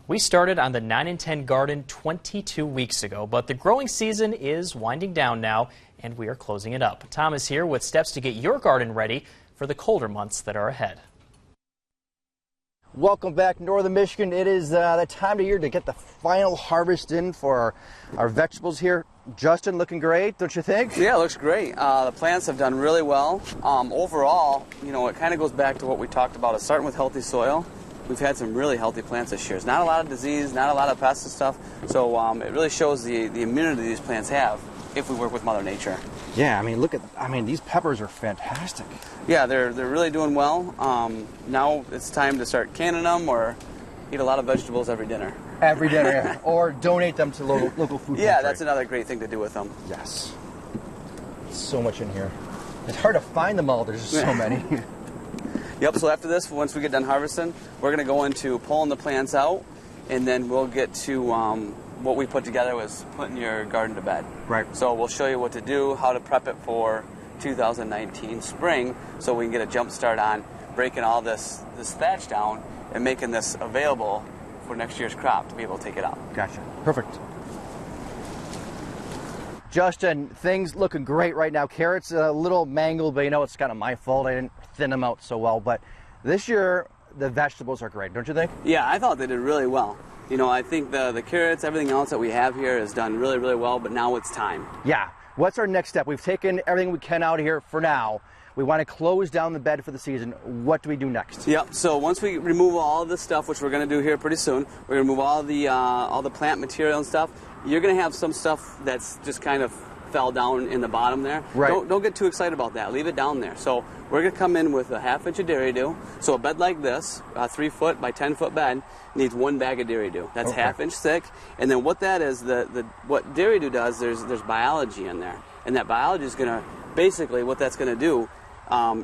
We started on the 9 and 10 garden 22 weeks ago, but the growing season is winding down now, and we are closing it up. Tom is here with steps to get your garden ready for the colder months that are ahead. Welcome back, Northern Michigan. It is the time of year to get the final harvest in for our vegetables here. Justin, looking great, don't you think? Yeah, it looks great. The plants have done really well. Overall, you know, it kind of goes back to what we talked about, starting with healthy soil. We've had some really healthy plants this year. There's not a lot of disease, not a lot of pests and stuff, so it really shows the immunity these plants have if we work with Mother Nature. Yeah, I mean, these peppers are fantastic. Yeah, they're really doing well. Now it's time to start canning them or eat a lot of vegetables every dinner. Every dinner, yeah. Or donate them to local food Yeah, pantry. that's another great thing to do with them. Yes. So much in here. It's hard to find them all. There's just so many. Yep, so after this, once we get done harvesting, we're going to go into pulling the plants out, and then we'll get to what we put together was putting your garden to bed. Right. So we'll show you what to do, how to prep it for 2019 spring, so we can get a jump start on breaking all this thatch down and making this available for next year's crop to be able to take it out. Gotcha. Perfect. Justin, things looking great right now. Carrots a little mangled, but you know, it's kind of my fault. I didn't thin them out so well. But this year, the vegetables are great, don't you think? Yeah, I thought they did really well. You know, I think the carrots, everything else that we have here has done really, really well, but now it's time. Yeah. What's our next step? We've taken everything we can out of here for now. We want to close down the bed for the season. What do we do next? Yep, so once we remove all of this stuff, which we're going to do here pretty soon, we're going to remove all the plant material and stuff. You're going to have some stuff that's just kind of fell down in the bottom there. Right. Don't get too excited about that. Leave it down there. So we're going to come in with a 1/2 inch of dairy dew. So a bed like this, a 3 foot by 10 foot bed, needs 1 bag of dairy dew. That's Okay. 1/2 inch thick. And then what that is, what dairy dew does, there's biology in there. And that biology is going to, basically what that's going to do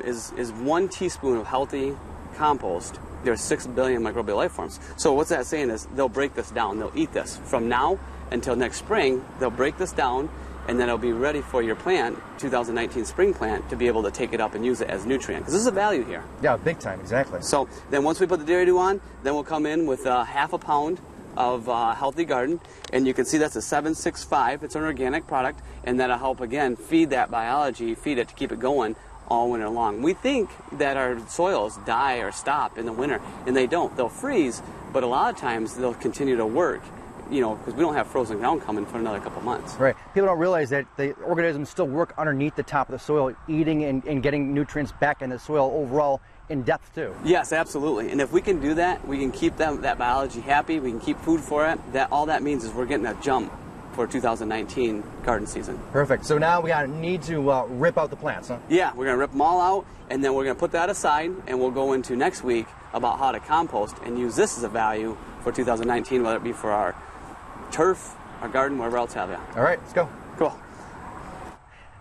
is 1 teaspoon of healthy compost. There's 6 billion microbial life forms. So what's that saying is they'll break this down. They'll eat this. From now until next spring, they'll break this down, and then it'll be ready for your plant, 2019 spring plant, to be able to take it up and use it as nutrient. Because this is a value here. Yeah, big time, exactly. So then once we put the dairy dew on, then we'll come in with 1/2 pound of Healthy Garden, and you can see that's a 765. It's an organic product, and that'll help, again, feed that biology, feed it to keep it going all winter long. We think that our soils die or stop in the winter, and they don't. They'll freeze, but a lot of times they'll continue to work, you know, because we don't have frozen ground coming for another couple months. Right. People don't realize that the organisms still work underneath the top of the soil, eating and getting nutrients back in the soil overall in depth too. Yes, absolutely. And if we can do that, we can keep that biology happy, we can keep food for it. All that means is we're getting a jump for 2019 garden season. Perfect. So now we need to rip out the plants, huh? Yeah, we're going to rip them all out, and then we're going to put that aside, and we'll go into next week about how to compost and use this as a value for 2019, whether it be for our turf, our garden, wherever else have you. All right, let's go. Cool.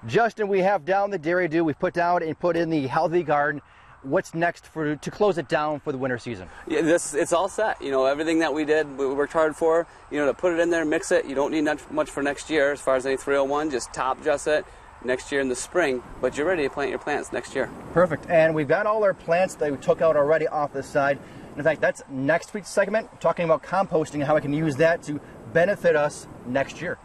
Justin, we have down the dairy dew. We've put down and put in the Healthy Garden. What's next to close it down for the winter season? Yeah, it's all set. You know, everything that we did, we worked hard for. You know, to put it in there, mix it. You don't need much for next year as far as any 301. Just top dress it next year in the spring. But you're ready to plant your plants next year. Perfect. And we've got all our plants that we took out already off the side. In fact, that's next week's segment, talking about composting and how we can use that to benefit us next year.